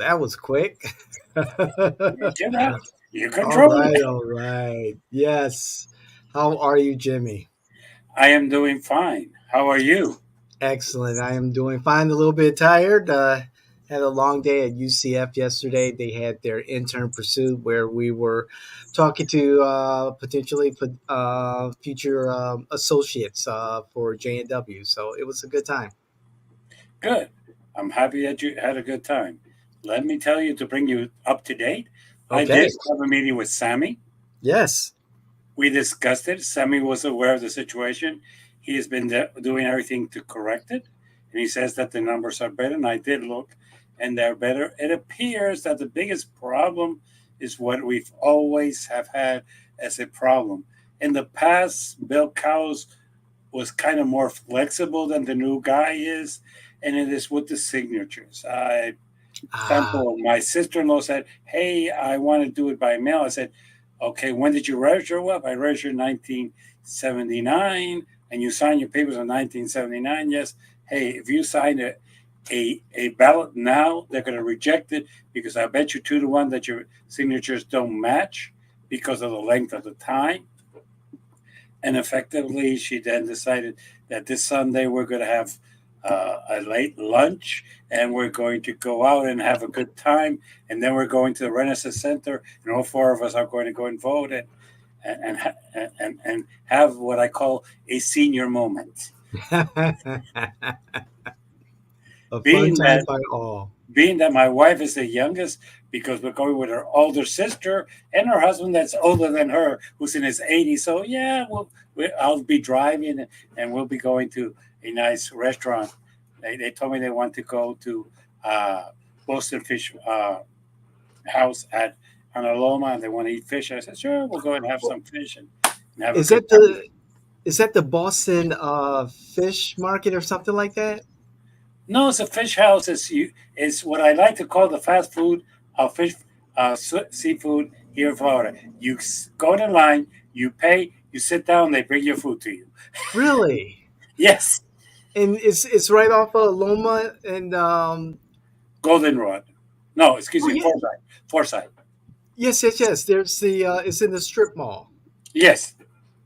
that was quick. Check it out. You All control right, it. all right. Yes. How are you, Jimmy? I am doing fine. How are you? Excellent. I am doing fine. A little bit tired. Had a long day at UCF yesterday. They had their intern pursuit where we were talking to potentially future associates for J&W. So it was a good time. Good. I'm happy that you had a good time. Let me tell you to bring you up to date. I did Okay. have a meeting with Sammy. Yes. We discussed it. Sammy was aware of the situation. He has been doing everything to correct it. And he says that the numbers are better. And I did look, and they're better. It appears that the biggest problem is what we've always have had as a problem. In the past, Bill Cows was kind of more flexible than the new guy is, and it is with the signatures. Ah, Example, my sister-in-law said, "Hey, I want to do it by mail." I said, "Okay, when did you register?" Well, I registered in 1979, and you signed your papers in 1979. Yes. Hey, if you sign a ballot now, they're going to reject it because I bet you 2 to 1 that your signatures don't match because of the length of the time. And effectively, she then decided that this Sunday we're going to have a late lunch and we're going to go out and have a good time. And then we're going to the Renaissance Center, and all 4 of us are going to go and vote and have what I call a senior moment. a fun Being time that by all. being that my wife is the youngest, because we're going with her older sister and her husband that's older than her, who's in his 80s. So yeah, I'll be driving, and we'll be going to a nice restaurant. They told me they want to go to uh, Boston Fish House at Honolulu, and they want to eat fish. I said, sure, we'll go and have some fish and have a Is good that time. the Boston fish market or something like that? No, it's a fish house. It's what I like to call the fast food fish seafood here in Florida. You go in line, you pay, you sit down, they bring your food to you. Really? Yes, And it's right off of Loma and goldenrod. No, excuse oh me, yeah, foresight. Foresight. yes. There's the it's in the strip mall. Yes.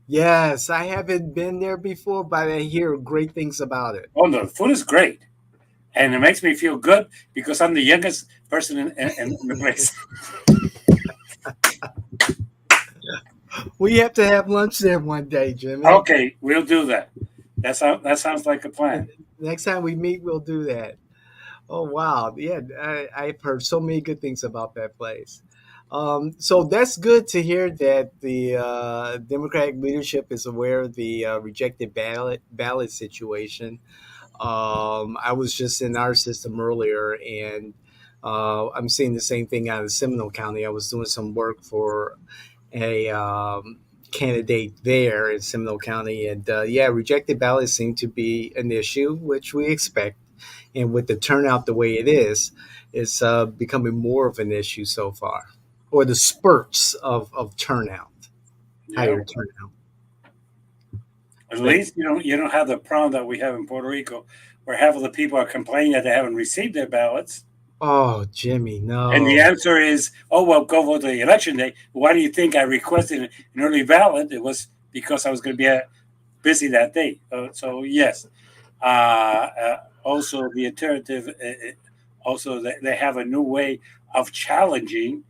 Yes, I haven't been there before, but I hear great things about it. Oh no, the food is great, and it makes me feel good because I'm the youngest person in the place. We have to have lunch there one day, Jimmy. Okay, we'll do that. That sounds like a plan. Next time we meet, we'll do that. Oh wow, yeah, I've heard so many good things about that place. So that's good to hear that the Democratic leadership is aware of the rejected ballot situation. I was just in our system earlier, and I'm seeing the same thing out of Seminole County. I was doing some work for a candidate there in Seminole County, and yeah, rejected ballots seem to be an issue, which we expect. And with the turnout the way it is, it's becoming more of an issue so far, or the spurts of turnout, Yeah. higher turnout. At But least you don't have the problem that we have in Puerto Rico, where half of the people are complaining that they haven't received their ballots. oh, Jimmy, And the no. answer is, oh well, go vote the election day. Why do you think I requested an early ballot? It was because I was going to be busy that day. So yes. Also, the alternative. Also, they have a new way of challenging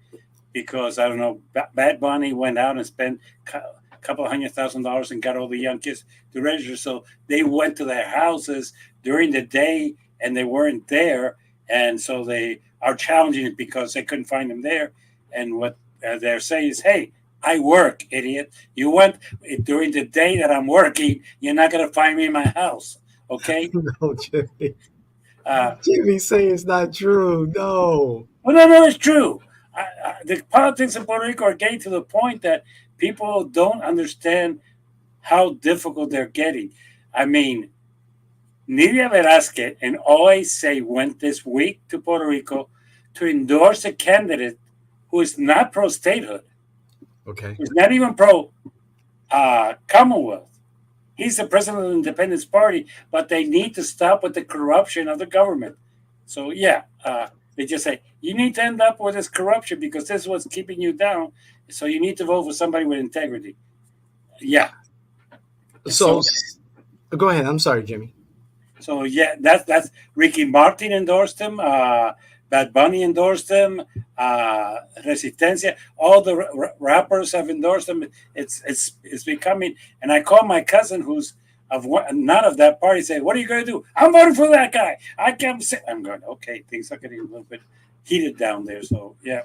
because I don't know. Bad Bunny went out and spent a couple of $100,000 and got all the young kids to register. So they went to their houses during the day and they weren't there, and so they are challenging it because they couldn't find them there. And what they're saying is, "Hey, I work, idiot. You went during the day that I'm working. You're not going to find me in my house, okay?" No, Jimmy. Uh, Jimmy say it's not true. No. Well, no, it's true. The politics in Puerto Rico are getting to the point that people don't understand how difficult they're getting. I mean, Nidia Velázquez and OAC went this week to Puerto Rico to endorse a candidate who is not pro statehood, Okay. who's not even pro Commonwealth. He's the president of the Independence Party, but they need to stop with the corruption of the government. So, yeah, They just say you need to end up with this corruption because this is what's keeping you down. So you need to vote for somebody with integrity. Yeah. So So go ahead. I'm sorry, Jimmy. so yeah, that's Ricky Martin endorsed him. Bad Bunny endorsed him. Resistencia, all the rappers have endorsed him. It's becoming. And I call my cousin, who's of one, not of that party, say, "What are you going to do?" I'm voting for that guy. I can't say. I'm going. Okay, things are getting a little bit heated down there. So yeah,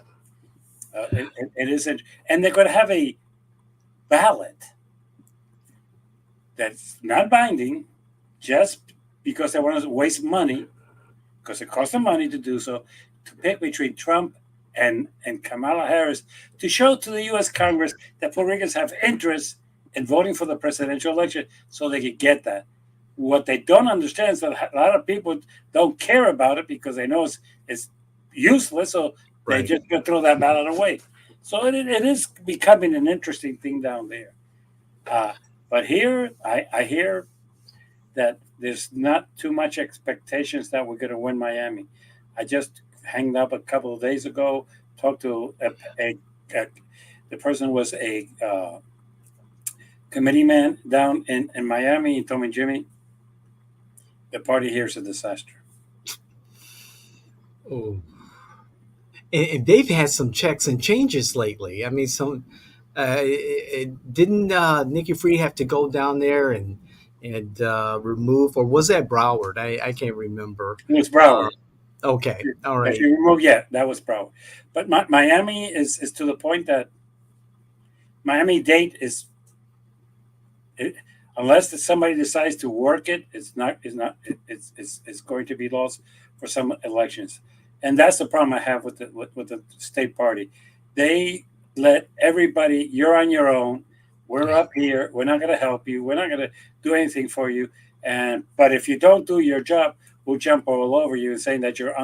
it isn't. And they're going to have a ballot that's not binding, just because they want to waste money because it costs them money to do so, to pick between Trump and Kamala Harris to show to the U.S. Congress that Puerto Ricans have interest in voting for the presidential election so they could get that. What they don't understand is that a lot of people don't care about it because they know it's useless, so they Right. just going to throw that ballot away. So it is becoming an interesting thing down there. Uh, but here, I hear that there's not too much expectations that we're going to win Miami. I just hanged up a couple of days ago, talked to a the person was a committee man down in Miami. He told me, Jimmy, the party here is a disaster. Oh, and they've had some checks and changes lately. I mean, some didn't Nikki Free have to go down there and remove, or was that Broward? I can't remember. It was Uh, Broward. okay, all If right, you remove, yeah, that was Broward. But Miami is to the point that Miami Dade is it, unless somebody decides to work it, it's going to be lost for some elections, and that's the problem I have with the state party. They let everybody. You're on your own. We're up here. We're not going to help you. We're not going to do anything for you. And but if you don't do your job, we'll jump all over you and saying that you're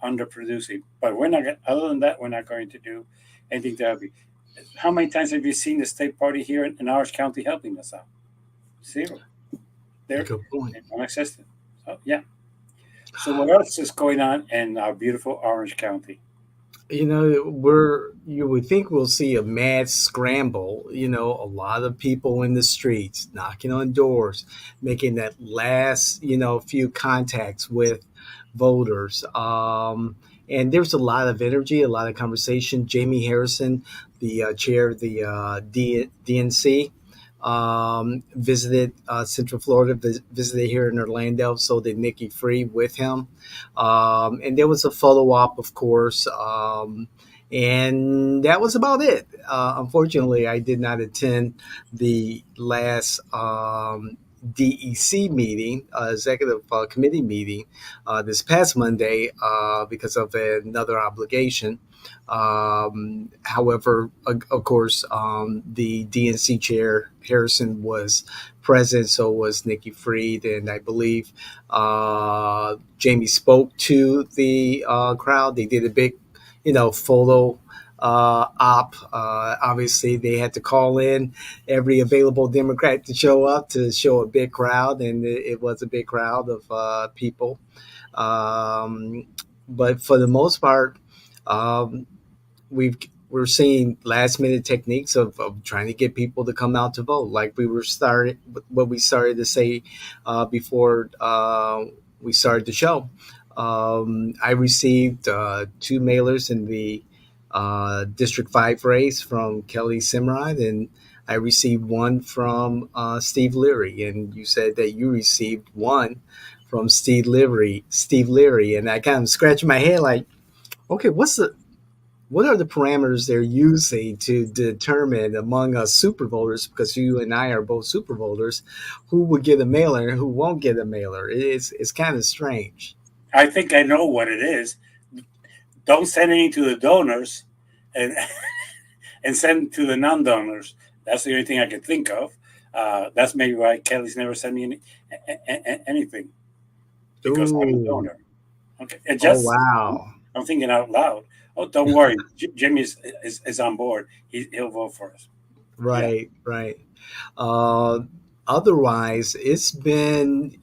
underproducing. But we're not. Other than that, we're not going to do anything to help you. How many times have you seen the state party here in Orange County helping us out? Zero. They're good point. non-existent. So yeah. So what else is going on in our beautiful Orange County? You know, you would think we'll see a mad scramble. You know, a lot of people in the streets knocking on doors, making that last few contacts with voters. And there's a lot of energy, a lot of conversation. Jamie Harrison, the chair of the DNC, visited Central Florida, visited here in Orlando, so did Nikki Free with him. And there was a photo op, of course. And that was about it. Unfortunately, I did not attend the last DEC meeting, executive committee meeting, this past Monday because of another obligation. However, of course, the DNC chair Harrison was present, so was Nikki Fried, and I believe Jamie spoke to the crowd. They did a big, photo op. Obviously, they had to call in every available Democrat to show up to show a big crowd, and it was a big crowd of people. Um, but for the most part, um, we're seeing last minute techniques of trying to get people to come out to vote, like what we started to say before we started the show. I received two mailers in the District 5 race from Kelly Simrod, and I received one from Steve Leary, and you said that you received one from Steve Leary, and I kind of scratched my head like, okay, what are the parameters they're using to determine among us super voters, because you and I are both super voters, who will get a mailer and who won't get a mailer? It's kind of strange. I think I know what it is. Don't send any to the donors, and and send to the non-donors. That's the only thing I can think of. That's maybe why Kelly's never sent me anything because I'm a Ooh, donor. Okay, and oh just wow, I'm thinking out loud. Oh, don't worry, Jimmy is on board. He'll vote for us. Yeah, right. Uh, Otherwise, it's been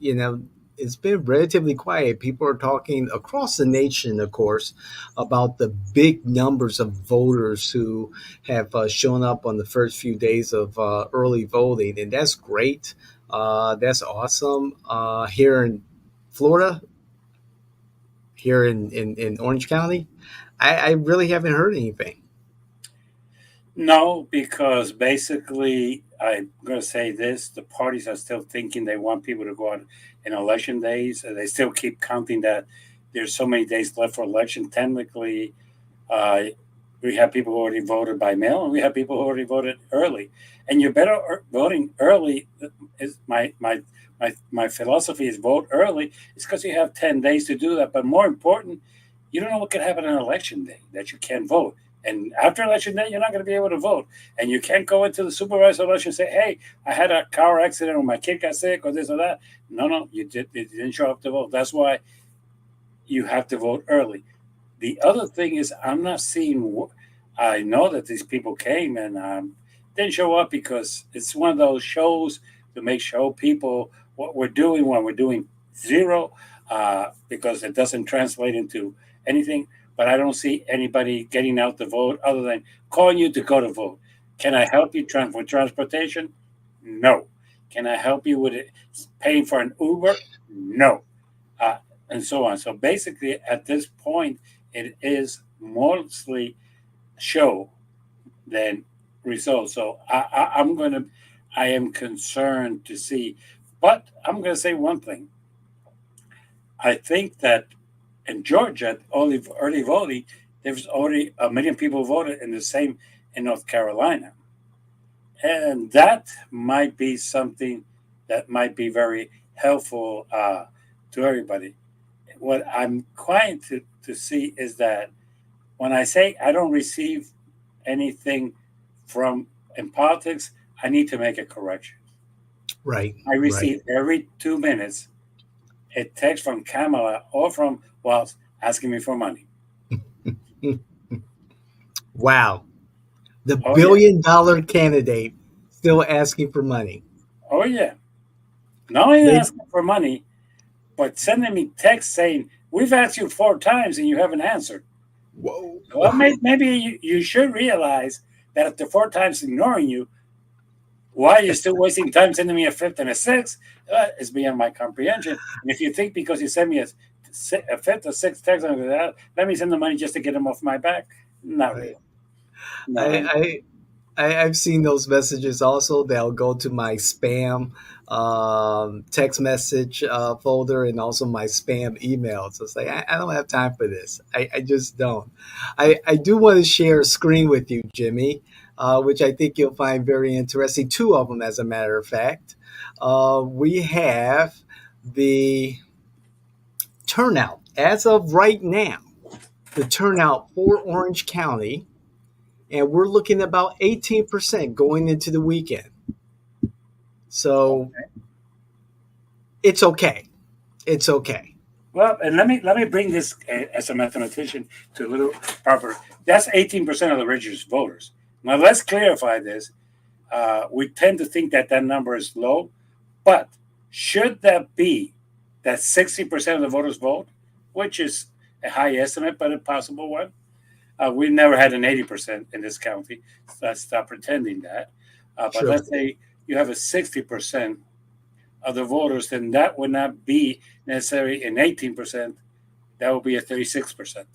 it's been relatively quiet. People are talking across the nation, of course, about the big numbers of voters who have shown up on the first few days of early voting, and that's great. That's awesome. Here in Florida, here in Orange County, I really haven't heard anything. No, because basically, I'm going to say this: the parties are still thinking they want people to go out in election days. They still keep counting that there's so many days left for election. Technically, uh, we have people who already voted by mail, and we have people who already voted early. And you're better voting early. Is my philosophy is vote early. It's because you have 10 days to do that. But more important, you don't know what could happen on election day that you can't vote. And after election day, you're not going to be able to vote. And you can't go into the supervisor election and say, "Hey, I had a car accident, or my kid got sick, or this or that." No, no, you didn't show up to vote. That's why you have to vote early. The other thing is, I'm not seeing. I know that these people came and didn't show up because it's one of those shows to make show people what we're doing when we're doing zero, because it doesn't translate into anything. But I don't see anybody getting out to vote other than calling you to go to vote. Can I help you with transportation? No. Can I help you with paying for an Uber? No. Uh, and so on. So basically, at this point, it is mostly show than results. So I am concerned to see, but I'm going to say one thing. I think that in Georgia, early voting, there's already a million people voted, in the same in North Carolina, and that might be something that might be very helpful to everybody. What I'm trying to see is that when I say I don't receive anything from in politics, I need to make a correction. Right, I right. receive every 2 minutes a text from Kamala or from Wells asking me for money. Wow. The Oh yeah, billion-dollar candidate still asking for money. oh yeah. Not only They, asking for money, but sending me texts saying we've asked you 4 times and you haven't answered. whoa. Well, maybe you should realize that if the 4 times ignoring you, why are you still wasting time sending me a fifth and a sixth? Is beyond my comprehension. And if you think because you send me a fifth or sixth text, let me send the money just to get them off my back, not Right. real. No, I, I've seen those messages also. They'll go to my spam text message folder and also my spam email. So it's like, I don't have time for this. I just don't. I do want to share a screen with you, Jimmy, which I think you'll find very interesting. Two of them, as a matter of fact. We have the turnout as of right now, the turnout for Orange County, and we're looking at about 18% going into the weekend. So it's okay. It's okay. well, and let me bring this as a mathematician to a little proper. That's 18% of the registered voters. Now let's clarify this. We tend to think that that number is low, but should that be that 60% of the voters vote, which is a high estimate but a possible one? We've never had an 80% in this county. So let's stop pretending that. But True. let's say you have a 60% of the voters, then that would not be necessarily an 18%. That would be a 36%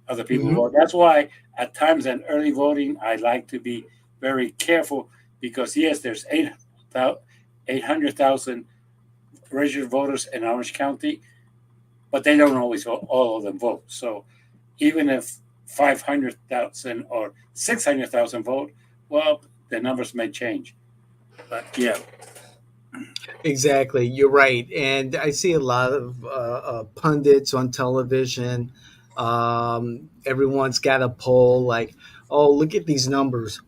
of the people who Hmm. vote. That's why at times in early voting, I like to be very careful because, yes, there's 800,000 registered voters in Orange County, but they don't always vote, all of them vote. So even if 500,000 or 600,000 vote, well, the numbers may change. But yeah, Exactly. You're right. And I see a lot of pundits on television. Everyone's got a poll like, oh, look at these numbers.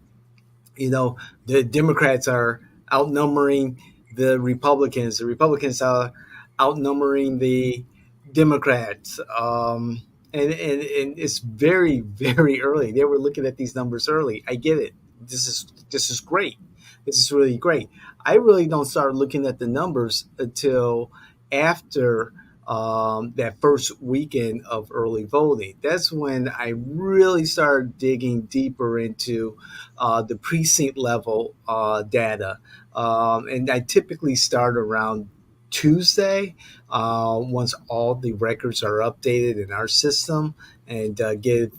The Democrats are outnumbering the Republicans. The Republicans are outnumbering the Democrats. And it's very, very early. They were looking at these numbers early. I get it. This is great. This is really great. I really don't start looking at the numbers until after that first weekend of early voting. That's when I really started digging deeper into the precinct level data. And I typically start around Tuesday once all the records are updated in our system and give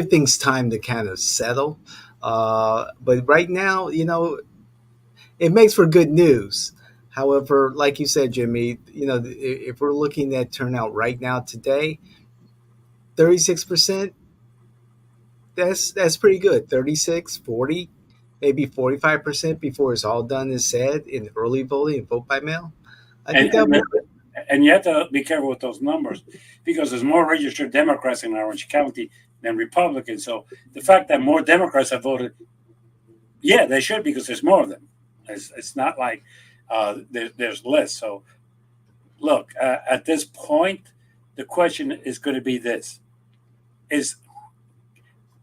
things time to kind of settle. But right now, it makes for good news. However, like you said, Jimmy, if we're looking at turnout right now today, 36%, that's pretty good. 36, 40, maybe 45% before it's all done and said in early voting and vote by mail. I And think that'll and be the- good. and you have to be careful with those numbers because there's more registered Democrats in Orange County than Republicans. So the fact that more Democrats have voted, yeah, they should because there's more of them. It's not like there's less. So look, at this point, the question is going to be this: Is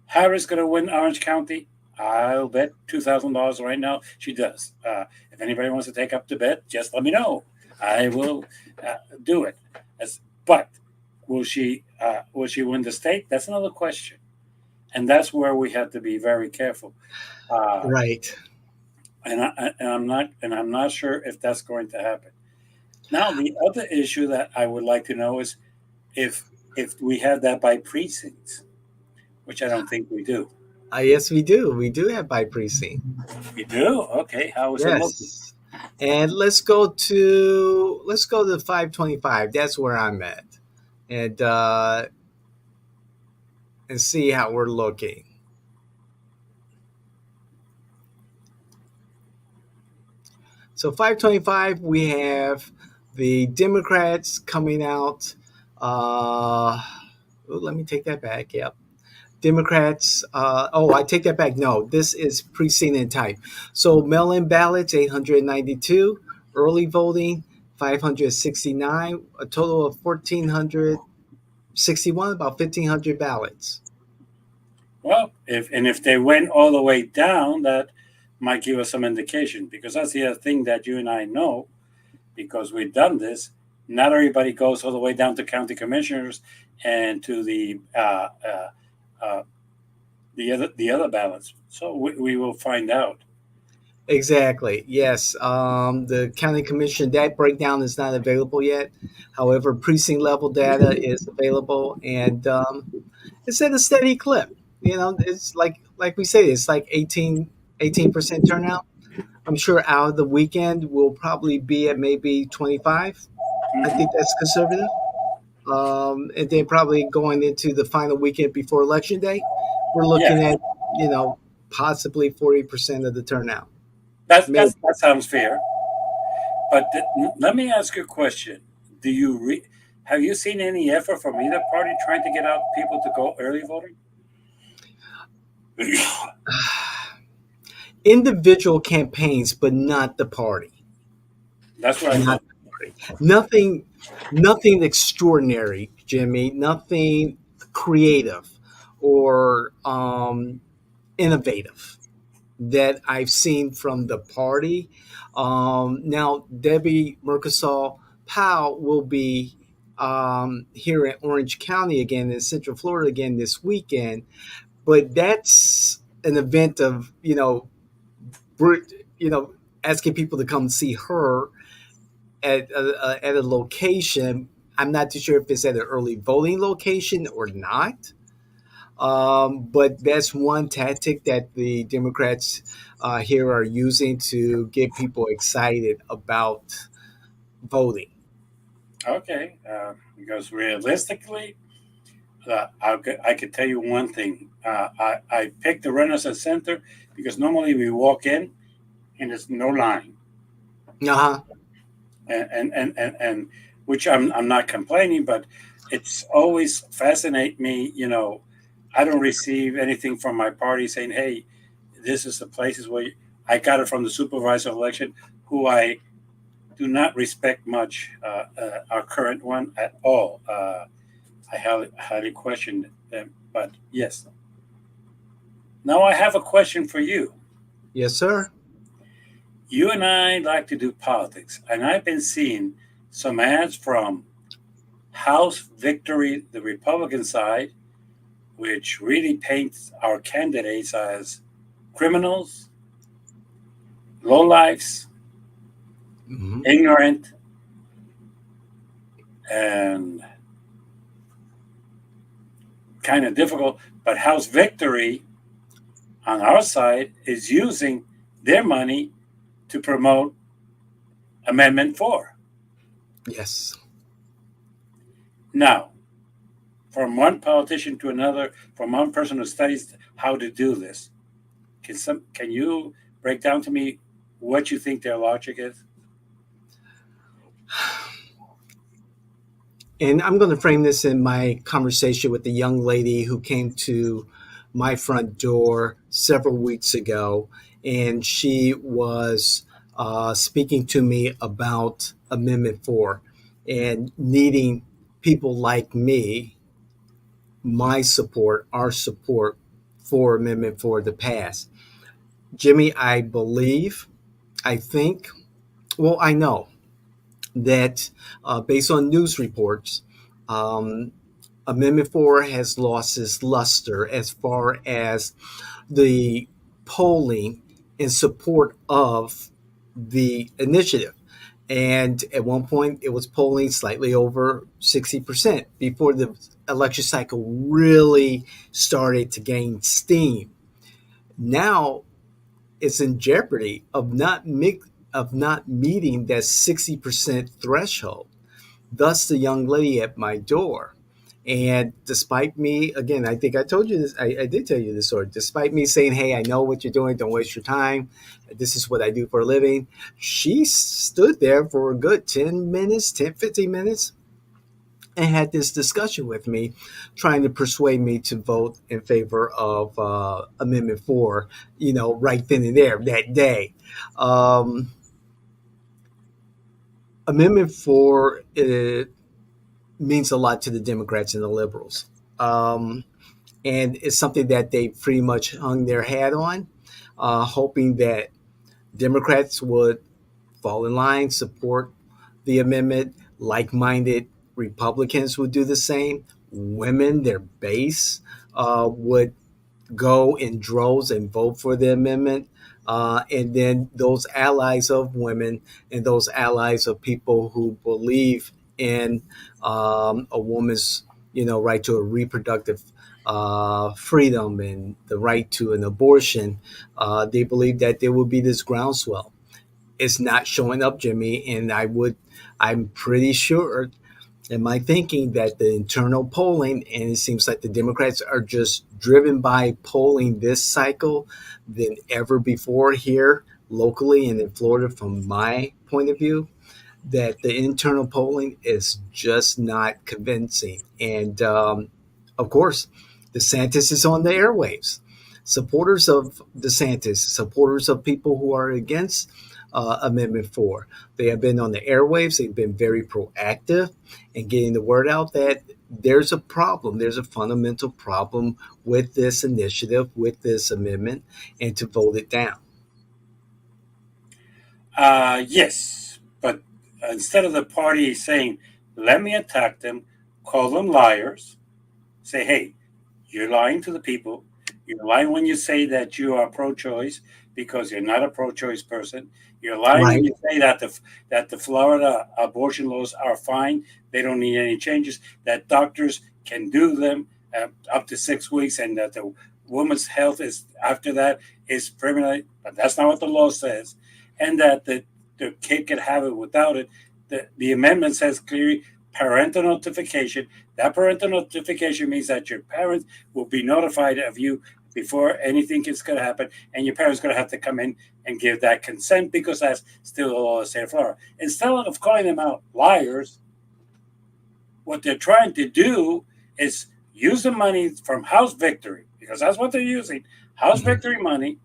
Harris going to win Orange County? I'll bet $2,000 right now she does. If anybody wants to take up the bet, just let me know. I will do it. But will she win the state? That's another question, and that's where we have to be very careful. Uh, Right. and I'm not sure if that's going to happen. Now, the other issue that I would like to know is if if we have that by precincts, which I don't think we do. Yes, we do. We do have by precinct. We do. Okay, how is it looking? Yes. And let's go to 525. That's where I'm at. And see how we're looking. So 525, we have the Democrats coming out. Let me take that back. Yep. Democrats. I take that back. No, this is precinct and type. So mail in ballots, 892. Early voting, 569. A total of 1,461, about 1,500 ballots. Well, if they went all the way down, that might give us some indication because that's the other thing that you and I know because we've done this. Not everybody goes all the way down to county commissioners and to uh, the other ballots. So we will find out. Exactly. Yes. The county commission, that breakdown is not available yet. However, precinct level data is available, and it's at a steady clip. It's like we say, it's like 18% turnout. I'm sure out of the weekend will probably be at maybe 25. I think Mhm. that's conservative. And then probably going into the final weekend before election day, we're Yeah, looking at possibly 40% of the turnout. Maybe. that sounds fair. But let me ask you a question: Do have you seen any effort from either party trying to get out people to go early voting? Individual campaigns, but not the party. That's what I Not thought. the party. Nothing extraordinary, Jimmy. Nothing creative or innovative that I've seen from the party. Now, Debbie Mercosal Powell will be here in Orange County again, in Central Florida again this weekend, but that's an event of we're asking people to come see her at a location. I'm not too sure if it's at an early voting location or not. But that's one tactic that the Democrats here are using to get people excited about voting. Okay, because realistically, I could tell you one thing. I picked the Renaissance Center because normally we walk in and there's no line, Uh huh. and which I'm not complaining, but it's always fascinate me. I don't receive anything from my party saying, "Hey, this is the places where I got it from the supervisor election, who I do not respect much, our current one at all. I highly question them. But yes. Now I have a question for you. Yes, sir. You and I like to do politics, and I've been seeing some ads from House Victory, the Republican side, which really paints our candidates as criminals, lowlifes, Hmm. ignorant, and kind of difficult. But House Victory on our side is using their money to promote Amendment 4. Yes. Now, from one politician to another, from one person who studies how to do this, can you break down to me what you think their logic is? And I'm going to frame this in my conversation with the young lady who came to my front door several weeks ago. And she was speaking to me about Amendment 4 and needing people like me, my support, our support for Amendment 4 to pass. Jimmy, I believe, I think, well, I know that based on news reports, um, Amendment 4 has lost its luster as far as the polling in support of the initiative. And at one point, it was polling slightly over 60% before the election cycle really started to gain steam. Now it's in jeopardy of not meeting that 60% threshold. Thus, the young lady at my door. And despite me, again, I think I told you this, I did tell you this story. Despite me saying, hey, I know what you're doing, don't waste your time. This is what I do for a living. She stood there for a good 10 minutes, 10, 15 minutes, and had this discussion with me, trying to persuade me to vote in favor of Amendment 4, right then and there that day. Um, Amendment 4 means a lot to the Democrats and the liberals. Um, and it's something that they pretty much hung their hat on, hoping that Democrats would fall in line, support the amendment. Like minded Republicans would do the same. Women, their base, would go in droves and vote for the amendment. And then those allies of women and those allies of people who believe in a woman's, right to a reproductive freedom and the right to an abortion, they believe that there will be this groundswell. It's not showing up, Jimmy, and I'm pretty sure in my thinking that the internal polling, and it seems like the Democrats are just driven by polling this cycle than ever before here locally and in Florida, from my point of view, that the internal polling is just not convincing. And of course, DeSantis is on the airwaves. Supporters of DeSantis, supporters of people who are against Amendment 4, they have been on the airwaves. They've been very proactive in getting the word out that there's a problem. There's a fundamental problem with this initiative, with this amendment, and to vote it down. Yes, but instead of the party saying, let me attack them, call them liars, say, hey, you're lying to the people. You're lying when you say that you are pro-choice because you're not a pro-choice person. You're lying when Right. you say that the Florida abortion laws are fine. They don't need any changes. That doctors can do them up to 6 weeks, and that the woman's health is after that is permanent. But that's not what the law says, and that the kid can have it without it. The amendment says clearly parental notification. That parental notification means that your parents will be notified of you before anything is going to happen, and your parents are going to have to come in and give that consent because that's still the law of the state of Florida. Instead of calling them out liars, what they're trying to do is use the money from House Victory, because that's what they're using, House Mhm. Victory money,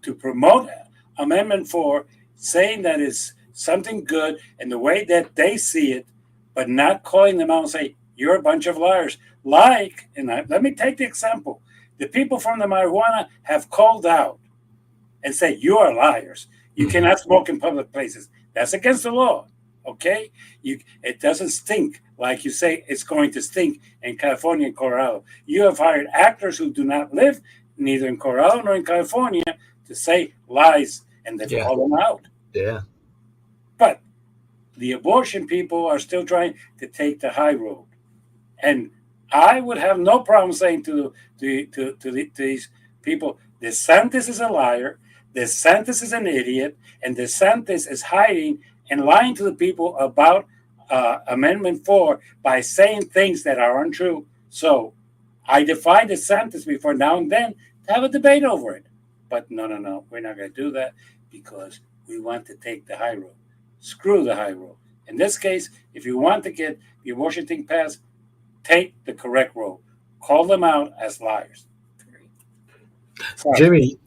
to promote Amendment 4, saying that it's something good in the way that they see it, but not calling them out and say, you're a bunch of liars. Like, and let me take the example. The people from the marijuana have called out and said, you are liars. You Mhm. cannot smoke in public places. That's against the law. Okay, it doesn't stink like you say it's going to stink in California and Colorado. You have hired actors who do not live neither in Colorado nor in California to say lies, and they've Yeah. called them out. Yeah. But the abortion people are still trying to take the high road. And I would have no problem saying to these people, DeSantis is a liar, DeSantis is an idiot, and DeSantis is hiding and lying to the people about Amendment 4 by saying things that are untrue. So I defy DeSantis before now and then to have a debate over it. But no, no, no, we're not going to do that because we want to take the high road. Screw the high road. In this case, if you want to get the abortion thing passed, take the correct road. Call them out as liars. Sorry. Jimmy,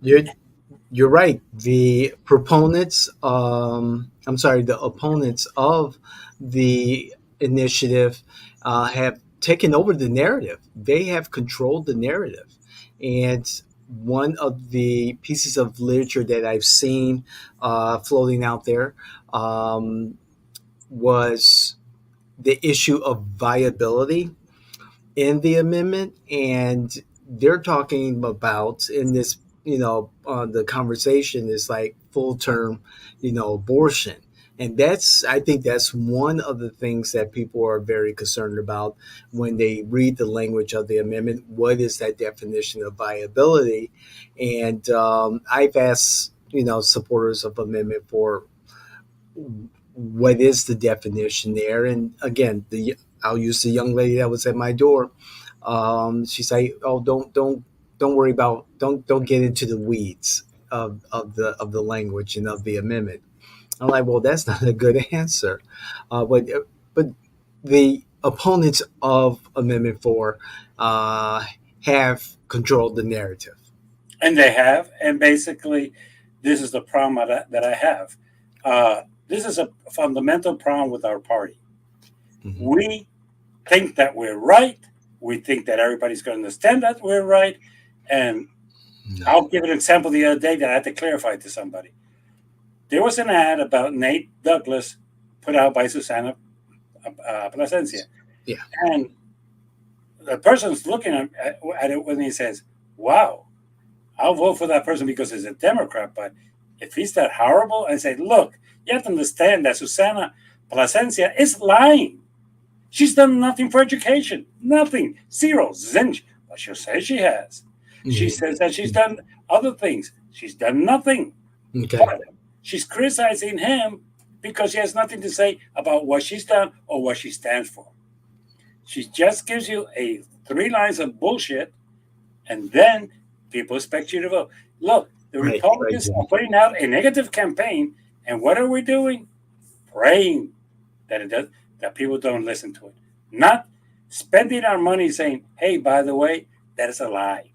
you're right. The proponents, I'm sorry, the opponents of the initiative have taken over the narrative. They have controlled the narrative. And one of the pieces of literature that I've seen floating out there was the issue of viability in the amendment, and they're talking about in this, the conversation is like full term, abortion. And that's, I think that's one of the things that people are very concerned about when they read the language of the amendment. What is that definition of viability? And I've asked, supporters of Amendment for what is the definition there. And again, I'll use the young lady that was at my door. She's like, "Oh, don't worry about don't get into the weeds of the language and of the amendment." I'm like, "Well, that's not a good answer." But the opponents of Amendment 4 have controlled the narrative. And they have. And basically, this is the problem that I have. This is a fundamental problem with our party. Mm-hmm. We think that we're right. We think that everybody's going to understand that we're right. And No. I'll give an example the other day that I had to clarify to somebody. There was an ad about Nate Douglas put out by Susana Placencia. Yeah. And the person's looking at it when he says, wow, I'll vote for that person because he's a Democrat. But if he's that horrible, I say, look, you have to understand that Susana Placencia is lying. She's done nothing for education. Nothing. Zero. Zinch. But she'll say she has. Mm-hmm. She says that she's done other things. She's done nothing. Okay. But she's criticizing him because she has nothing to say about what she's done or what she stands for. She just gives you 3 lines of bullshit, and then people expect you to vote. Look, the Republicans are putting out a negative campaign, and what are we doing? Praying that people don't listen to it. Not spending our money saying, hey, by the way, that is a lie.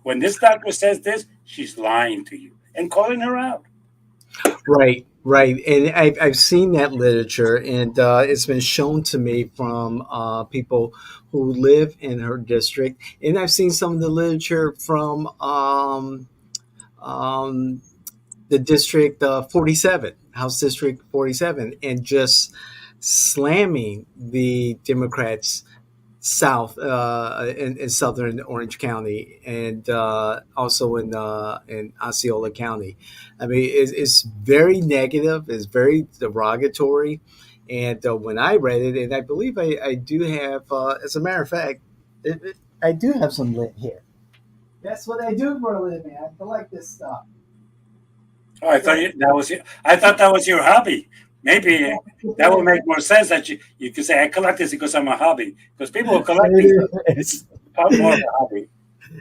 When this doctor says this, she's lying to you and calling her out. Right. And I've seen that literature, and it's been shown to me from people who live in her district. And I've seen some of the literature from the District 47, House District 47, and just slamming the Democrats south in southern Orange County, and also in Osceola County. I mean, it's very negative. It's very derogatory. And when I read it, and I believe I do have, as a matter of fact, I do have some lit here. That's what I do for a living. I collect this stuff. Oh, I thought that was your hobby. Maybe that would make more sense that you could say I collect this because I'm a hobby. Because people who collect these, it's more of a hobby.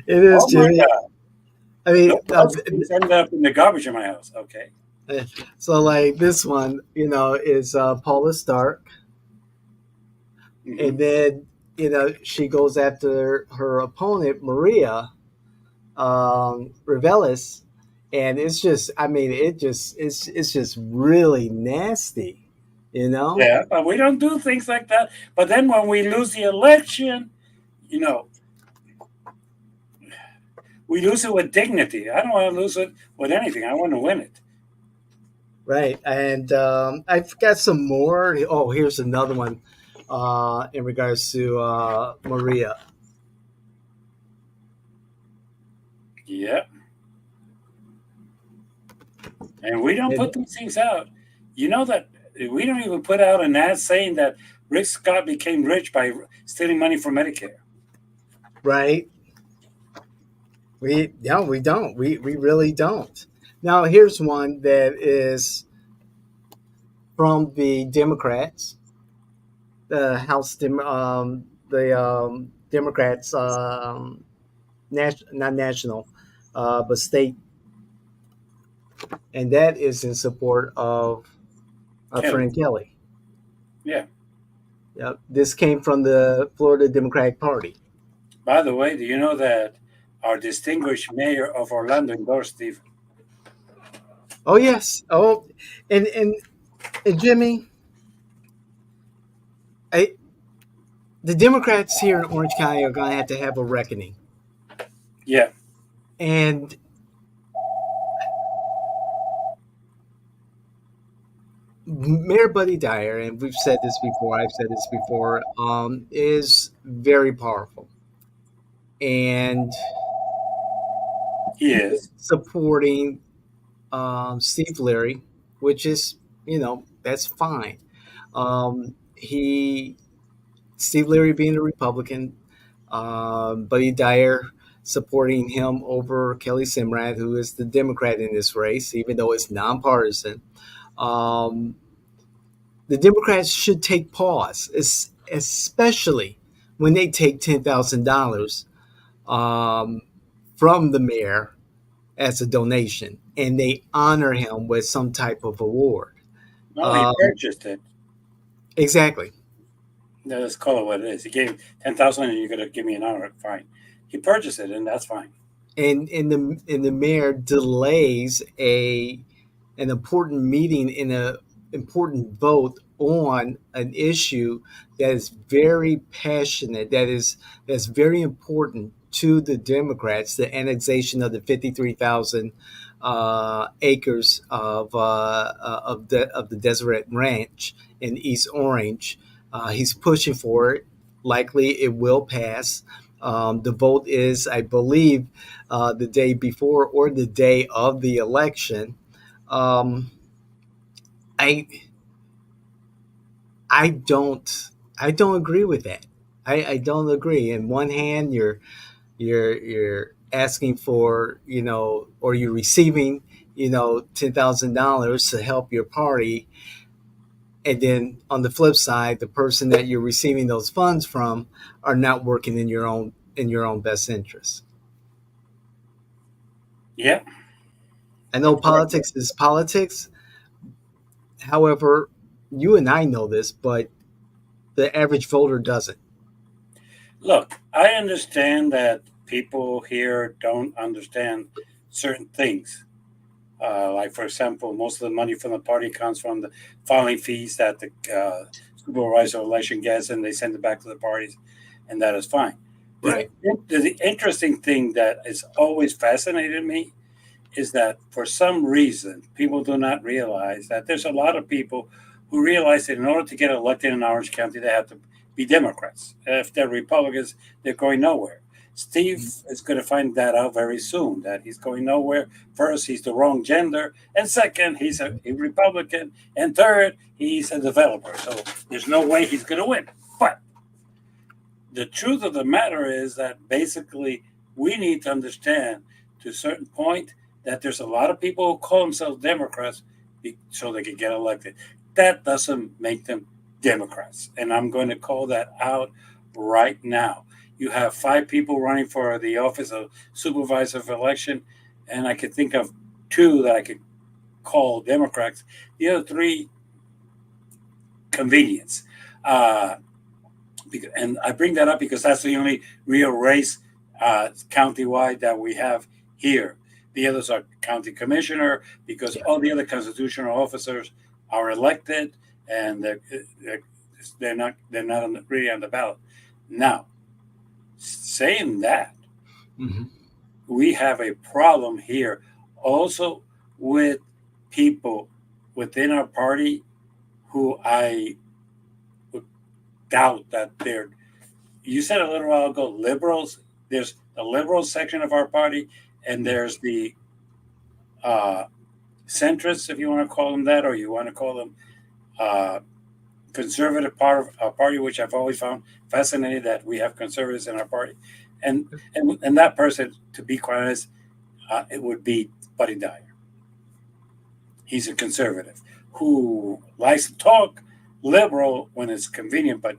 It is, Jimmy. I mean, it's ended up in the garbage in my house. Okay. So, like this one, is Paula Stark, and then she goes after her opponent Maria Reveles. And it's just, I mean, it's just really nasty, Yeah, but we don't do things like that. But then when we lose the election, we lose it with dignity. I don't want to lose it with anything. I want to win it. right. And I've got some more. Oh, here's another one in regards to Maria. Yeah. And we don't put And, these things out. You know that we don't even put out an ad saying that Rick Scott became rich by stealing money from Medicare. right. We no, we don't. We really don't. Now here's one that is from the Democrats, the Democrats, not national, but state, and that is in support of our Kelly. friend Kelly. Yeah. Yep. This came from the Florida Democratic Party. By the way, do you know that our distinguished mayor of Orlando endorsed Steve? Oh yes. Oh, and and, and Jimmy, I, the Democrats here in Orange County are going to have a reckoning. Yeah. And Mayor Buddy Dyer, and we've said this before, I've said this before, is very powerful. And He he is is. supporting Steve Leary, which is, that's fine. He Steve Leary being a Republican, Buddy Dyer supporting him over Kelly Simrad, who is the Democrat in this race, even though it's nonpartisan. Um, the Democrats should take pause, especially when they take $10,000 um, from the mayor as a donation and they honor him with some type of award. No, he Um, purchased it. exactly. No, let's call it what it is. He gave 10,000, and you're gonna give me an honor. Fine. He purchased it, and that's fine. And the mayor delays an important meeting in a important vote on an issue that is very passionate, that's very important to the Democrats, the annexation of the 53,000 acres of the Deseret Ranch in East Orange. He's pushing for it. Likely, it will pass. The vote is, I believe, the day before or the day of the election. Um, I I don't I don't agree with that. I don't agree. In one hand, you're asking for, or you're receiving, $10,000 to help your party, and then on the flip side, the person that you're receiving those funds from are not working in your own best interest. Yeah. I know politics is politics. However, you and I know this, but the average voter doesn't. Look, I understand that people here don't understand certain things. Like, for example, most of the money from the party comes from the filing fees that the supervisor of election gets, and they send it back to the parties, and that is fine. The, Right. the interesting thing that has always fascinated me is that for some reason, people do not realize that there's a lot of people who realize that in order to get elected in Orange County, they have to be Democrats. If they're Republicans, they're going nowhere. Steve is going to find that out very soon, that he's going nowhere. First, he's the wrong gender. And second, he's a Republican. And third, he's a developer. So there's no way he's going to win. But the truth of the matter is that basically we need to understand to a certain point that there's a lot of people who call themselves Democrats so they can get elected. That doesn't make them Democrats. And I'm going to call that out right now. You have 5 people running for the office of supervisor of election, and I could think of 2 that I could call Democrats. The other 3, convenience. Uh, and I bring that up because that's the only real race countywide that we have here. The others are county commissioner because Yeah. all the other constitutional officers are elected and they're not really on the ballot. Now, saying that, Hmm. we have a problem here also with people. within our party who I would doubt that they're. You said a little while ago, liberals. There's the liberal section of our party, and there's the uh, centrists, if you want to call them that, or you want to call them uh, conservative part of our party, which I've always found fascinating that we have conservatives in our party, and that person, to be quite honest, it would be Buddy Dyer. He's a conservative who likes to talk liberal when it's convenient, but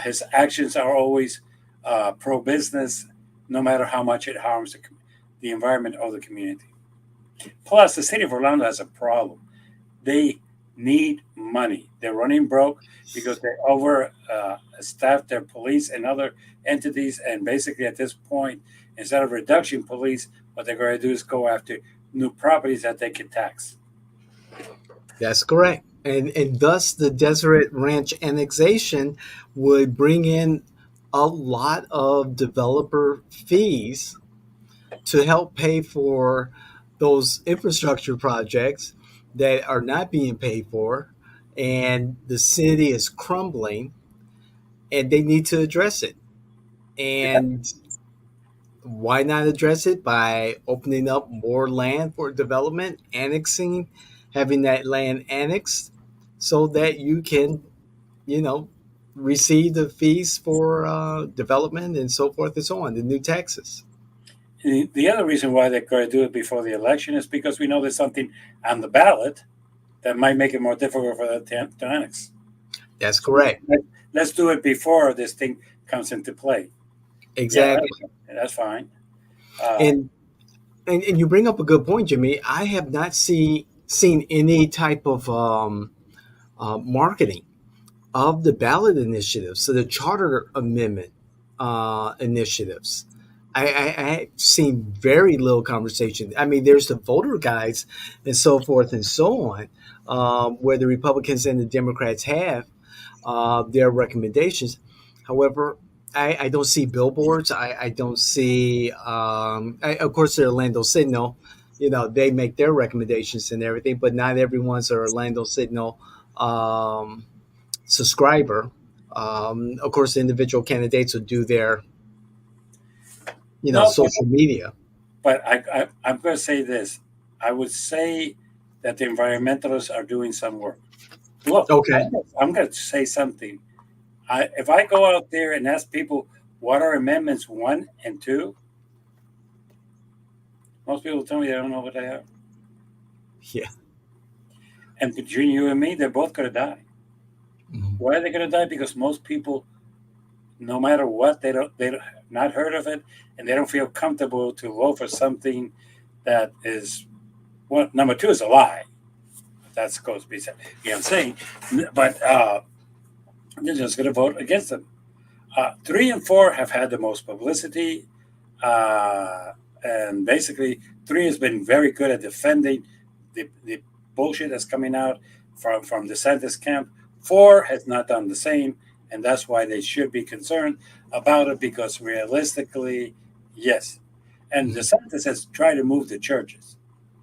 his actions are always pro business, no matter how much it harms the environment or the community. Plus, the city of Orlando has a problem. They need money. They're running broke because they overstaffed their police and other entities. And basically, at this point, instead of reducing police, what they're going to do is go after new properties that they can tax. That's correct. And thus the Deseret Ranch annexation would bring in a lot of developer fees to help pay for those infrastructure projects that are not being paid for, and the city is crumbling, and they need to address it. Yeah. And why not address it by opening up more land for development, annexing, having that land annexed so that you can, you know, receive the fees for development and so forth and so on, the new taxes. The other reason why they're going to do it before the election is because we know there's something on the ballot that might make it more difficult for them to annex. That's So correct. let's do it before this thing comes into play. Yeah, Exactly. that's fine. Uh, And, and you bring up a good point, Jimmy. I have not seen any type of marketing of the ballot initiatives, so the charter amendment initiatives. I've seen very little conversation. I mean, there's the voter guides and so forth and so on, where the Republicans and the Democrats have their recommendations. However, I don't see billboards. I don't see, of course, the Orlando Sentinel, they make their recommendations and everything, but not everyone's an Orlando Sentinel subscriber. Of course, the individual candidates will do their, no, social media. but I'm going to say this. I would say that the environmentalists are doing some work. Look, Okay. I'm going to say something. If I go out there and ask people what are amendments 1 and 2, most people tell me they don't know what they are. Yeah. And between you and me, they're both going to die. Mhm. Why are they going to die? Because most people, no matter what, they don't not heard of it, and they don't feel comfortable to vote for something that is. Well, number 2 is a lie. That's supposed to be said. You know what I'm saying? But they're just going to vote against them. 3 and 4 have had the most publicity, and basically 3 has been very good at defending the bullshit that's coming out from DeSantis camp. 4 has not done the same, and that's why they should be concerned about it because realistically, yes. And Mhm. DeSantis has tried to move the churches.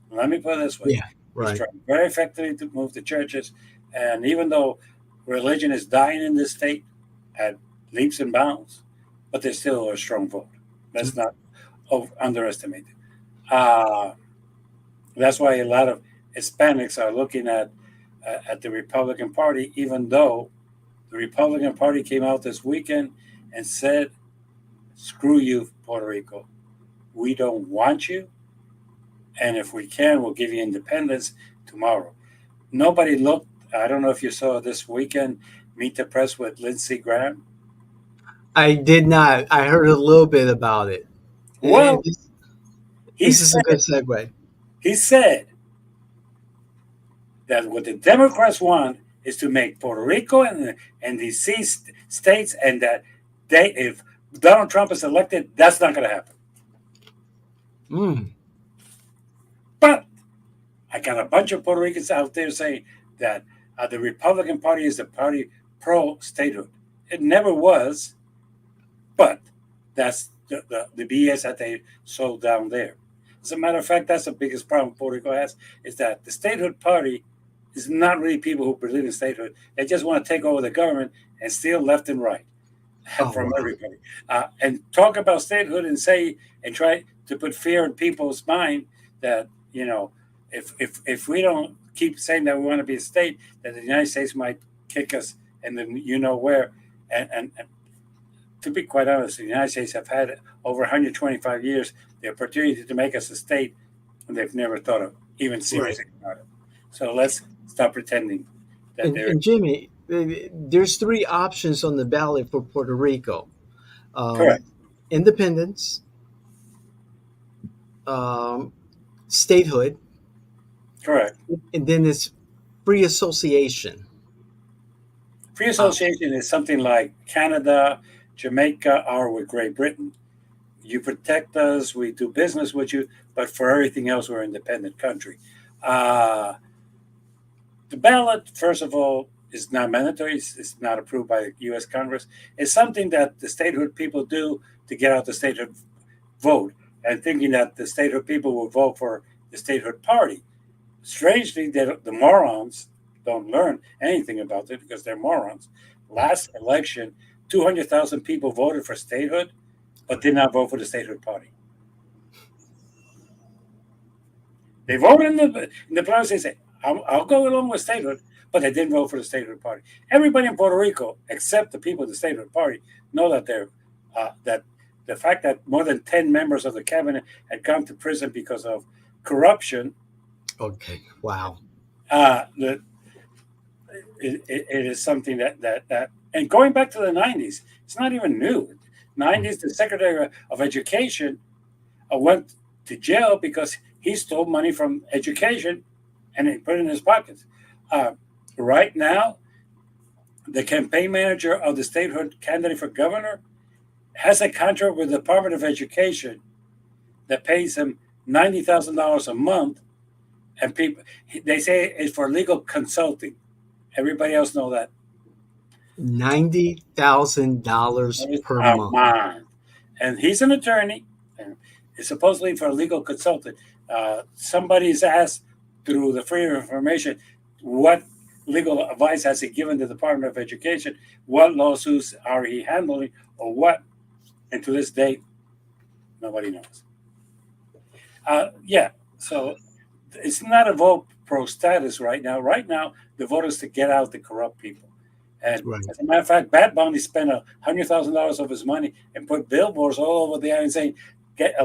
Let me put it this way. Yeah. He's Right. trying very effectively to move the churches. And even though religion is dying in this state at leaps and bounds, but there's still a strong vote. Let's not underestimate it. That's why a lot of Hispanics are looking at the Republican Party, even though the Republican Party came out this weekend and said, "Screw you, Puerto Rico. We don't want you, and if we can, we'll give you independence tomorrow." Nobody looked. I don't know if you saw this weekend Meet the Press with Lindsey Graham. I did not. I heard a little bit about it. And Well, he this is a good said segue. he said that what the Democrats want is to make Puerto Rico and the states, and that if Donald Trump is elected, that's not going to happen. Mm. But I got a bunch of Puerto Ricans out there saying that the Republican Party is the party pro statehood. It never was, but that's the BS that they sold down there. As a matter of fact, that's the biggest problem Puerto Rico has is that the statehood party is not really people who believe in statehood. They just want to take over the government and steal left and right Oh from wow. everybody, and talk about statehood and say and try to put fear in people's mind that if we don't keep saying that we want to be a state, that the United States might kick us, and then where, and to be quite honest, the United States have had over 125 years the opportunity to make us a state, and they've never thought of even Right. seriously about it. So let's stop pretending that And, they're and Jimmy, there's three options on the ballot for Puerto Rico: um, correct. independence, um, statehood, Correct. and then it's free association Free option. association is something like Canada, Jamaica, or with Great Britain. You protect us, we do business with you, but for everything else, we're an independent country. Uh, the ballot, first of all, is not mandatory. It's not approved by the U.S. Congress. It's something that the statehood people do to get out the statehood vote, and thinking that the statehood people will vote for the statehood party. Strangely, the morons don't learn anything about it because they're morons. Last election, 200,000 people voted for statehood, but did not vote for the statehood party. They voted in the plurality. They say, I'll go along with statehood, but they didn't vote for the statehood party. Everybody in Puerto Rico, except the people of the statehood party, know that that the fact that more than 10 members of the cabinet had gone to prison because of corruption. Okay. Wow. That it is something that and going back to the 90s, it's not even new. 90s, the Secretary of Education went to jail because he stole money from education and he put it in his pockets. Uh, right now, the campaign manager of the statehood candidate for governor has a contract with the Department of Education that pays him $90,000 a month, and people they say it's for legal consulting. Everybody else know that $90,000 per a month. month, and he's an attorney, and it's supposedly for a legal consultant. Somebody's asked through the Freedom of Information what legal advice has he given the Department of Education, what lawsuits are he handling, or what, and to this day, nobody knows. Yeah, so it's not a vote pro status right now. Right now, the vote is to get out the corrupt people. And Right. as a matter of fact, Bad Bunny spent $100,000 of his money and put billboards all over the island saying, "Get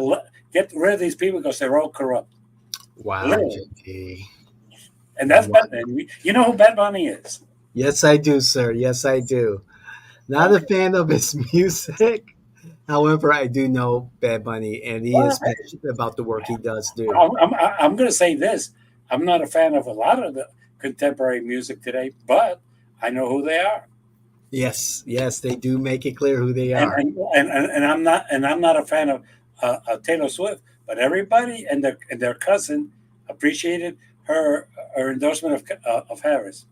rid of these people because they're all corrupt." Wow, Literally, JT. and that's Wow. Bad. And you know who Bad Bunny is? Yes, I do, sir. Yes, I do. Not a Okay. fan of his music. However, I do know Bad Bunny, and he Well, is passionate about the work he does do. I'm going to say this. I'm not a fan of a lot of the contemporary music today, but I know who they are. Yes, yes, they do make it clear who they and are. and, and I'm not a fan of Taylor Swift, but everybody and their cousin appreciated her endorsement of Harris.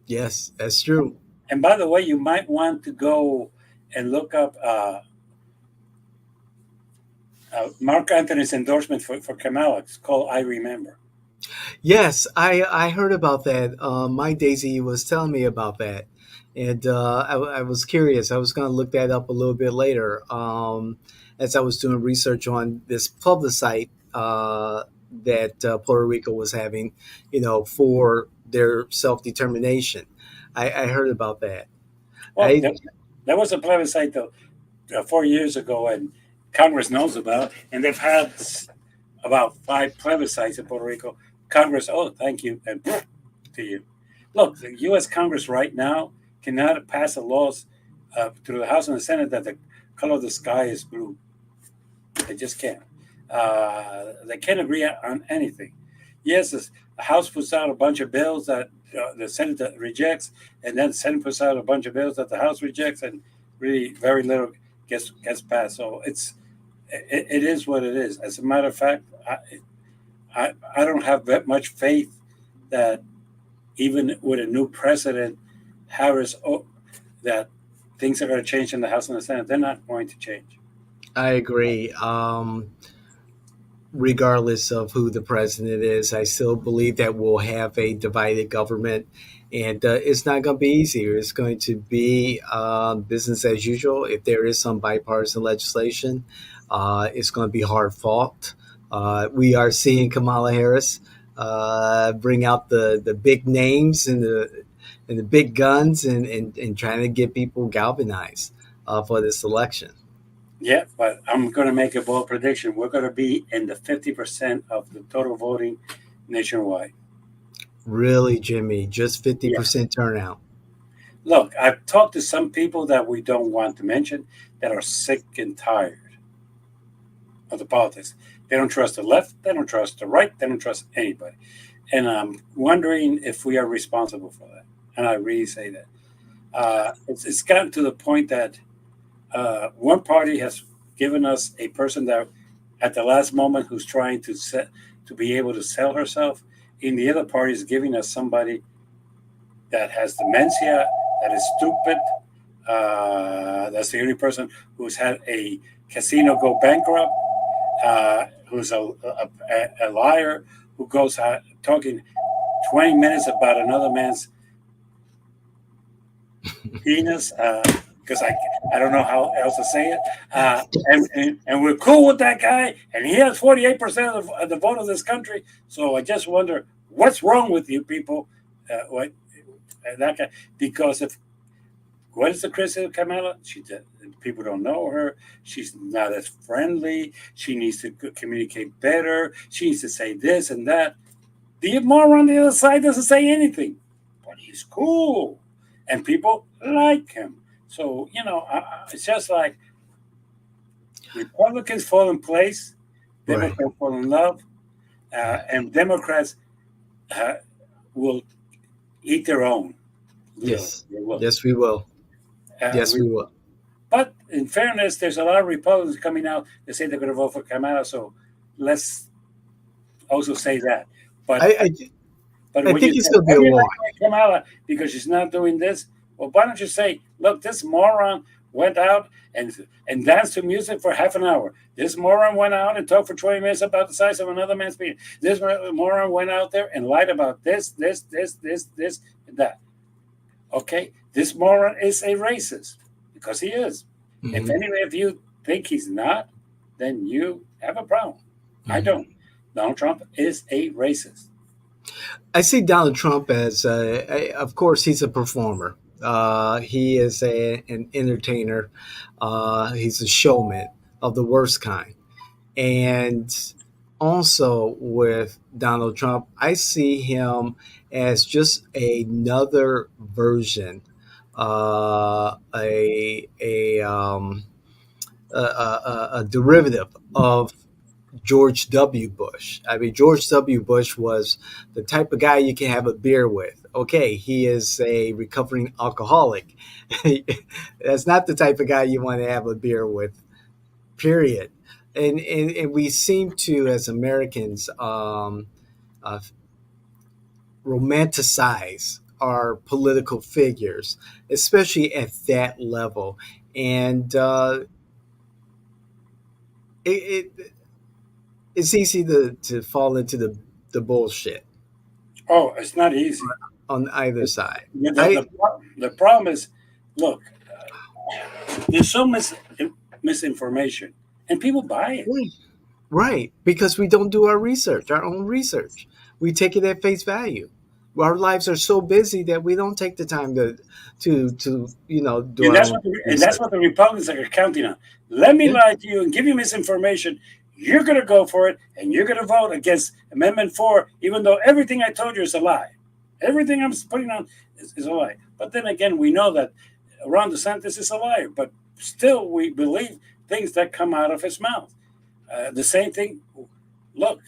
Yes, that's true. And by the way, you might want to go and look up Mark Anthony's endorsement for Kamala. It's called "I Remember." Yes, I heard about that. My Daisy was telling me about that, and I was curious. I was going to look that up a little bit later, as I was doing research on this plebiscite that Puerto Rico was having, for their self determination. I heard about that. Well, I there was a plebiscite though 4 years ago, and Congress knows about it, and they've had about 5 plebiscites in Puerto Rico. Congress, oh, thank you, and to you. Look, the U.S. Congress right now cannot pass a laws through the House and the Senate that the color of the sky is blue. They just can't. They can't agree on anything. Yes, the House puts out a bunch of bills that the Senate rejects, and then the Senate puts out a bunch of bills that the House rejects, and really very little gets passed. So it is what it is. As a matter of fact, I don't have that much faith that even with a new president, Harris, that things are going to change in the House and the Senate. They're not going to change. agree. regardless of who the president is. I still believe that we'll have a divided government, and it's not going to be easy. It's going to be business as usual. If there is some bipartisan legislation, it's going to be hard fought. We are seeing Kamala Harris bring out the big names and the big guns and trying to get people galvanized for this election. Yeah, but I'm going to make a bold prediction. We're going to be in the 50% of the total voting nationwide. Really, Jimmy, just fifty Yeah. percent turnout. Look, I've talked to some people that we don't want to mention that are sick and tired of the politics. They don't trust the left. They don't trust the right. They don't trust anybody. And I'm wondering if we are responsible for that. And I really say that. It's gotten to the point that one party has given us a person that at the last moment who's trying to be able to sell herself. In the other party is giving us somebody that has dementia, that is stupid. That's the only person who's had a casino go bankrupt, who's a liar, who goes out talking 20 minutes about another man's penis, because I don't know how else to say it. And we're cool with that guy, and he has 48% of the vote of this country. So I just wonder what's wrong with you people. What that guy? Because if what is the criticism of Kamala? People don't know her. She's not as friendly. She needs to communicate better. She needs to say this and that. The moron on the other side doesn't say anything, but he's cool, and people like him. So it's just like Republicans fall in place, Right. Democrats fall in love, and Democrats will eat their own. Literally, Yes. they will. Yes, we will. Yes, We we will. But in fairness, there's a lot of Republicans coming out that say they're going to vote for Kamala. So let's also say that. But I, I, but I when you think it's say going to be a everybody wash. like Kamala because she's not doing this, well, why don't you say, look, this moron went out and danced to music for half an hour. This moron went out and talked for 20 minutes about the size of another man's penis. This moron went out there and lied about this, and that. Okay, this moron is a racist because he is. If Hmm. any of you think he's not, then you have a problem. I Hmm. don't. Donald Trump is a racist. I see Donald Trump as, of course, he's a performer. He is an entertainer. He's a showman of the worst kind. And also with Donald Trump, I see him as just another version, a derivative of George W. Bush. I mean, George W. Bush was the type of guy you can have a beer with. Okay, he is a recovering alcoholic. That's not the type of guy you want to have a beer with, period. And we seem to, as Americans, uh, romanticize our political figures, especially at that level. And it it's easy to fall into the bullshit Oh, it's not easy. on either The, side. I the problem is, look, there's so much misinformation, and people buy it. right, right, because we don't do our research, our own research. We take it at face value. Our lives are so busy that we don't take the time to do And our that's own that's research. what the Republicans are counting on. Let me Yeah, lie to you and give you misinformation. You're going to go for it, and you're going to vote against Amendment 4, even though everything I told you is a lie. Everything I'm putting on is a lie. But then again, we know that Ron DeSantis is a liar, but still we believe things that come out of his mouth. The same thing. Look,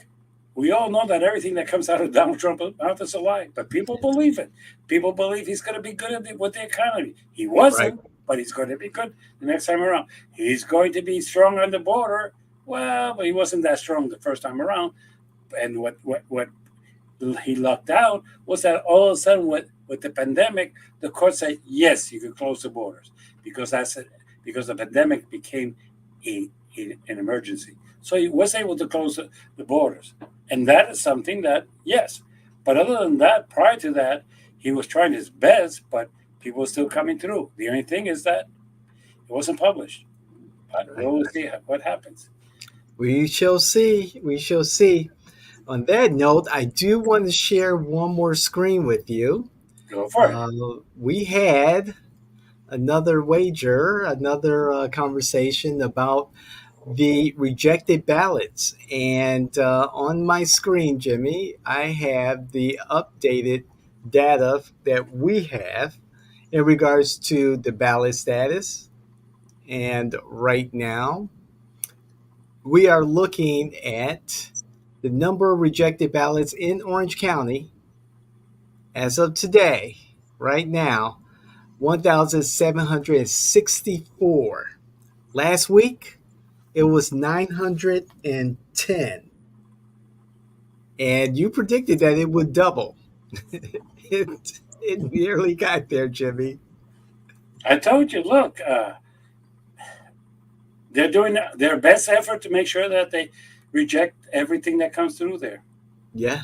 we all know that everything that comes out of Donald Trump's mouth is a lie, but people believe it. People believe he's going to be good with the economy. He right. wasn't, but he's going to be good the next time around. He's going to be strong on the border. Well, but he wasn't that strong the first time around. And what he lucked out was that all of a sudden with the pandemic, the court said yes, you could close the borders because that's it, because the pandemic became an emergency. So he was able to close the borders. And that is something that, yes. But other than that, prior to that, he was trying his best, but people were still coming through. The only thing is that it wasn't published. But Right. we'll see what happens. We shall see. We shall see. On that note, I do want to share one more screen with you. Go for it. We had another wager, another conversation about the rejected ballots. And on my screen, Jimmy, I have the updated data that we have in regards to the ballot status. And right now, we are looking at the number of rejected ballots in Orange County as of today, right now, 1,764. Last week, it was 910. And you predicted that it would double. It nearly got there, Jimmy. I told you, look, they're doing their best effort to make sure that they reject everything that comes through there. Yeah,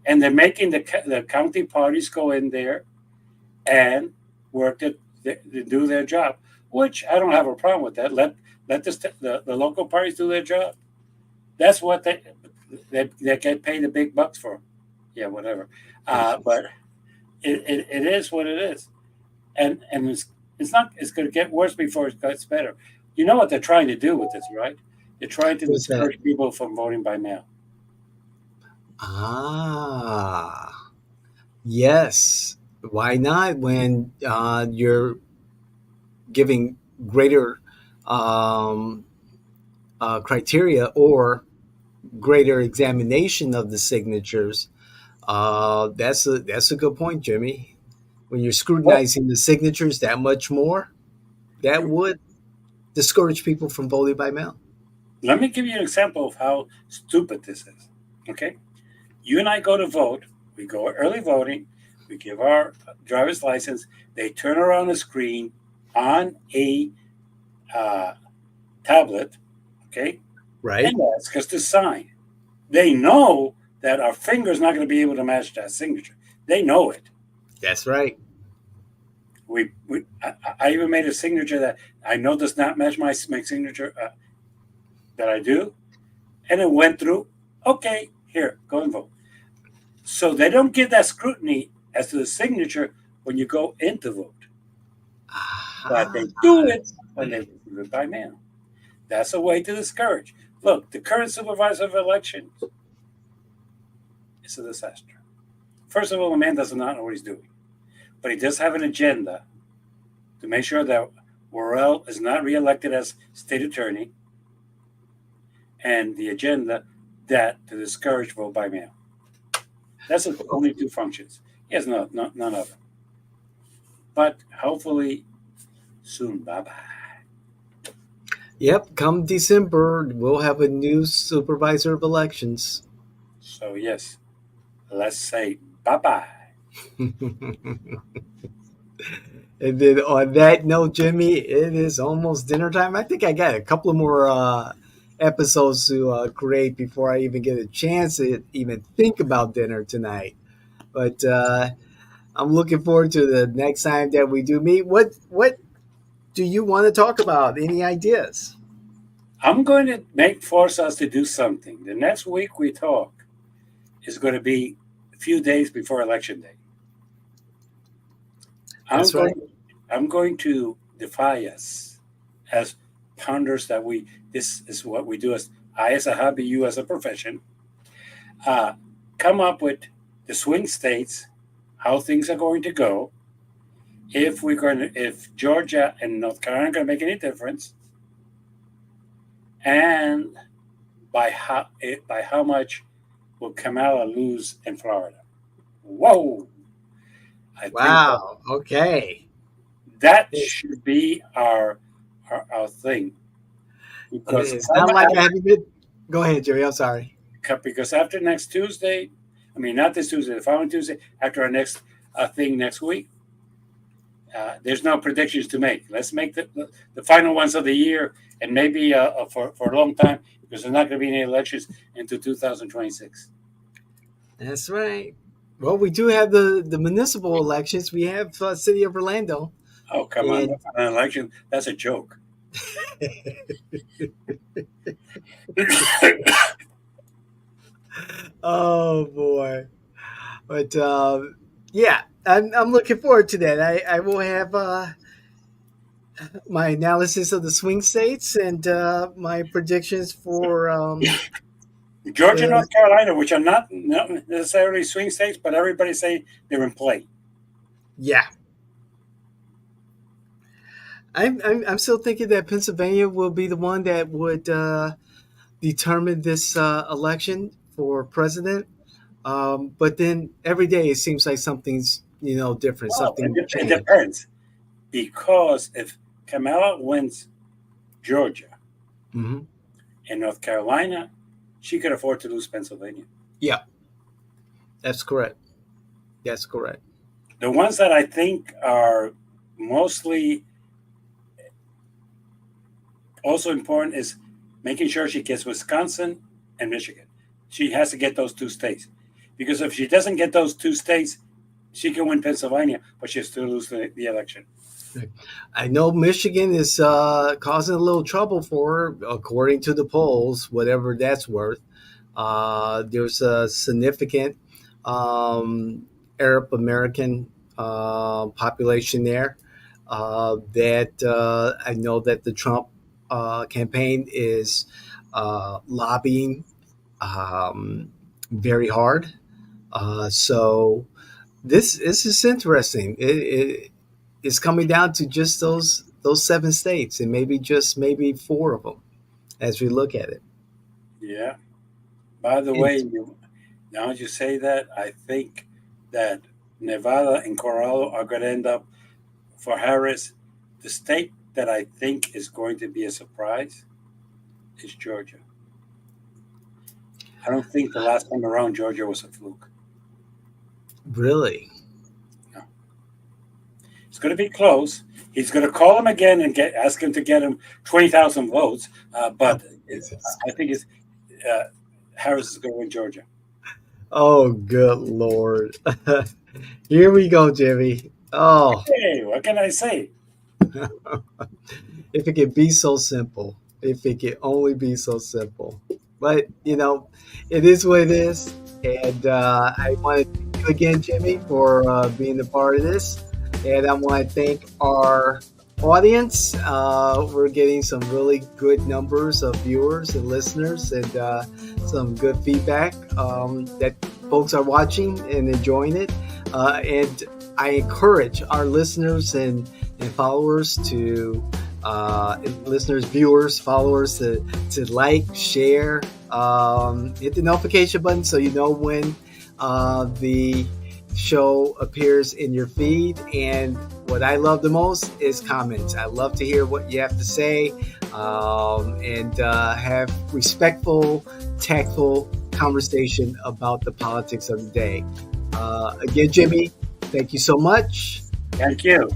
And they're making the county parties go in there and work to do their job, which I don't have a problem with that. Let the local parties do their job. That's what they get paid the big bucks for. Yeah, whatever. But it is what it is, and it's not. It's going to get worse before it gets better. You know what they're trying to do with this, right? They're trying to what's that? discourage people from voting by mail. Ah, yes. Why not when you're giving greater um, criteria or greater examination of the signatures? That's a good point, Jimmy. When you're Well, scrutinizing the signatures that much more, that would discourage people from voting by mail. let me give you an example of how stupid this is. Okay, you and I go to vote. We go early voting. We give our driver's license. They turn around the screen on a uh, tablet, okay, Right? and ask us to sign. They know that our finger's not going to be able to match that signature. They know it. That's right. I even made a signature that I know does not match my signature that I do, and it went through. Okay, here, go and vote. So they don't get that scrutiny as to the signature when you go in to vote, but Ah, they do it when they receive it by mail. That's a way to discourage. Look, the current supervisor of elections is a disaster. First of all, the man does not know what he's doing, but he does have an agenda to make sure that Worrell is not reelected as state attorney, and the agenda that to discourage vote by mail. That's the only two functions. He has none of them. But hopefully soon. Bye bye. yep. Come December, we'll have a new supervisor of elections. So yes, let's say bye bye. And then on that note, Jimmy, it is almost dinner time. I think I got a couple of more episodes to create before I even get a chance to even think about dinner tonight. But I'm looking forward to the next time that we do meet. What do you want to talk about? Any ideas? I'm going to make force us to do something. The next week we talk is going to be a few days before election day. I'm That's right. going I'm going to defy us as ponders that we this is what we do as I as a hobby, you as a profession. Uh, come up with the swing states, how things are going to go, if Georgia and North Carolina are going to make any difference, and by how much will Kamala lose in Florida? Whoa! I think that Wow. Okay. that It's, should be our thing because it's not like I haven't been. Go ahead, Jerry. I'm sorry. because after next Tuesday, I mean not this Tuesday, the following Tuesday after our next thing next week, there's no predictions to make. Let's make the final ones of the year, and maybe for a long time, because there's not going to be any elections until 2026. That's right. Well, we do have the municipal elections. We have City of Orlando. Oh, come on. That's not an election. That's a joke. Oh boy! But yeah, I'm looking forward to that. I will have my analysis of the swing states and my predictions for Georgia, North Carolina, which are not necessarily swing states, but everybody say they're in play. Yeah. I'm still thinking that Pennsylvania will be the one that would determine this election for president. But then every day it seems like something's different. Well, Something it changed. depends, because if Kamala wins Georgia Hmm. and North Carolina, she could afford to lose Pennsylvania. Yeah, that's correct. That's correct. The ones that I think are mostly also important is making sure she gets Wisconsin and Michigan. She has to get those two states, because if she doesn't get those two states, she can win Pennsylvania, but she'll still lose the election. I know Michigan is causing a little trouble for her, according to the polls, whatever that's worth. There's a significant Arab American population there that I know that the Trump campaign is lobbying very hard. So this is interesting. It's coming down to just those 7 states, and maybe 4 of them as we look at it. Yeah. By the way, now that you say that, I think that Nevada and Colorado are going to end up for Harris. The state that I think is going to be a surprise is Georgia. I don't think the last time around Georgia was a fluke. Really? No. It's going to be close. He's going to call him again and ask him to get him 20,000 votes. But I think Harris is going to win Georgia. Oh, good Lord. Here we go, Jimmy. Oh. Hey, what can I say? If it could be so simple. If it could only be so simple. But, it is what it is. And I want to thank you again, Jimmy, for being a part of this. And I want to thank our audience. We're getting some really good numbers of viewers and listeners, and some good feedback that folks are watching and enjoying it. And I encourage our listeners and followers to viewers, followers to like, share, hit the notification button so you know when the show appears in your feed. And what I love the most is comments. I love to hear what you have to say, and have respectful, tactful conversation about the politics of the day. Again, Jimmy, thank you so much. Thank you.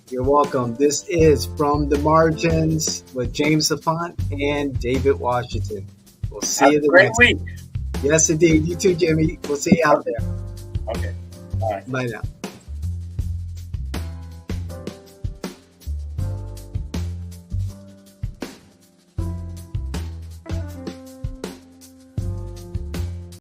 You're welcome. This is From the Margins with James Auffant and David Washington. We'll see you the next week. Yes, indeed. You too, Jimmy. We'll see you out there. Okay. All right. Bye now.